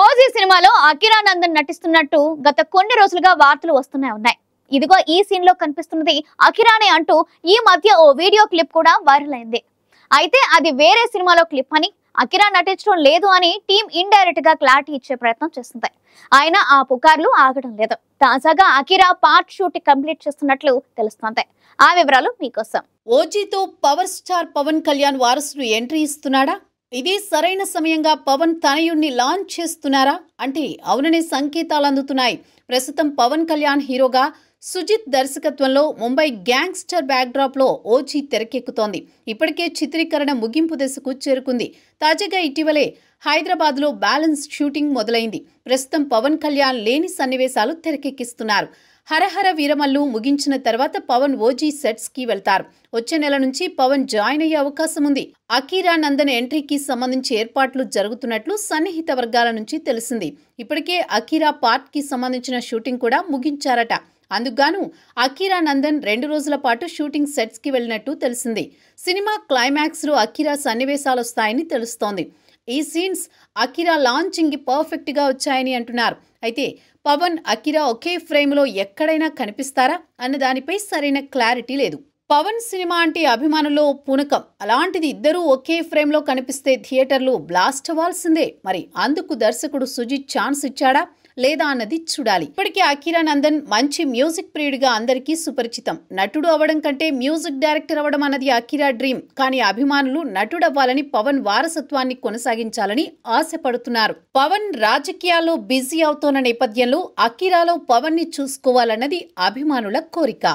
OG సినిమాలో Akira Nandan నటిస్తున్నట్టు గత కొన్ని రోజులుగా వార్తలు వస్తూనే ఉన్నాయి. ఇదిగో ఈ సీన్ లో కనిపిస్తున్నది అకిరానే అంటూ ఈ మధ్య ఓ వీడియో క్లిప్ కూడా వైరల్ అయింది. అయితే అది వేరే సినిమాలో క్లిప్ అని, అకిరా నటించడం లేదు అని టీం ఇండైరెక్ట్ గా క్లారిటీ ఇచ్చే ప్రయత్నం చేస్తుంది. అయినా ఆ పుకార్లు ఆగడం లేదు. తాజాగా అకిరా పార్ట్ షూట్ కంప్లీట్ చేస్తున్నట్లు తెలుస్తోంది. ఆ వివరాలు మీకోసం. ఓజీతో పవర్ స్టార్ పవన్ కళ్యాణ్ వారసుడు ఎంట్రీ ఇస్తున్నాడా? ఇది సరైన సమయంగా పవన్ తనయుణ్ణి లాంచ్ చేస్తున్నారా అంటే అవుననే సంకేతాలు అందుతున్నాయి. ప్రస్తుతం పవన్ కళ్యాణ్ హీరోగా, సుజిత్ దర్శకత్వంలో ముంబై గ్యాంగ్స్టర్ బ్యాక్డ్రాప్ లో ఓజీ తెరకెక్కుతోంది. ఇప్పటికే చిత్రీకరణ ముగింపు దశకు చేరుకుంది. తాజాగా ఇటీవలే హైదరాబాద్ లో బ్యాలెన్స్ షూటింగ్ మొదలైంది. ప్రస్తుతం పవన్ కళ్యాణ్ లేని సన్నివేశాలు తెరకెక్కిస్తున్నారు. హరహర వీరమల్లు ముగించిన తర్వాత పవన్ ఓజీ సెట్స్ కి వెళ్తారు. వచ్చే నెల నుంచి పవన్ జాయిన్ అయ్యే అవకాశం ఉంది. అకిరా నందన్ ఎంట్రీకి సంబంధించి ఏర్పాట్లు జరుగుతున్నట్లు సన్నిహిత వర్గాల నుంచి తెలిసింది. ఇప్పటికే అకిరా పార్ట్ కి సంబంధించిన షూటింగ్ కూడా ముగించారట. అందుకుగాను అకిరా నందన్ 2 రోజుల పాటు షూటింగ్ సెట్స్ కి వెళ్లినట్టు తెలిసింది. సినిమా క్లైమాక్స్ లో అకిరా సన్నివేశాలొస్తాయని తెలుస్తోంది. ఈ సీన్స్ అకిరా లాంచింగ్ కి పర్ఫెక్ట్ గా వచ్చాయని అంటున్నారు. అయితే పవన్, అకిరా ఒకే ఫ్రేమ్ లో ఎక్కడైనా కనిపిస్తారా అన్న దానిపై సరైన క్లారిటీ లేదు. పవన్ సినిమా అంటే అభిమానుల్లో పూనకం. అలాంటిది ఇద్దరూ ఒకే ఫ్రేమ్ లో కనిపిస్తే థియేటర్లు బ్లాస్ట్ అవ్వాల్సిందే. మరి అందుకు దర్శకుడు సుజిత్ ఛాన్స్ ఇచ్చాడా లేదా అన్నది చూడాలి. ఇప్పటికే అకిరా నందన్ మంచి మ్యూజిక్ ప్రియుడిగా అందరికీ సుపరిచితం. నటుడు అవ్వడం కంటే మ్యూజిక్ డైరెక్టర్ అవ్వడం అన్నది అకిరా డ్రీమ్. కానీ అభిమానులు నటుడవ్వాలని, పవన్ వారసత్వాన్ని కొనసాగించాలని ఆశపడుతున్నారు. పవన్ రాజకీయాల్లో బిజీ అవుతోన్న నేపథ్యంలో అకిరాలో పవన్ ని చూసుకోవాలన్నది అభిమానుల కోరిక.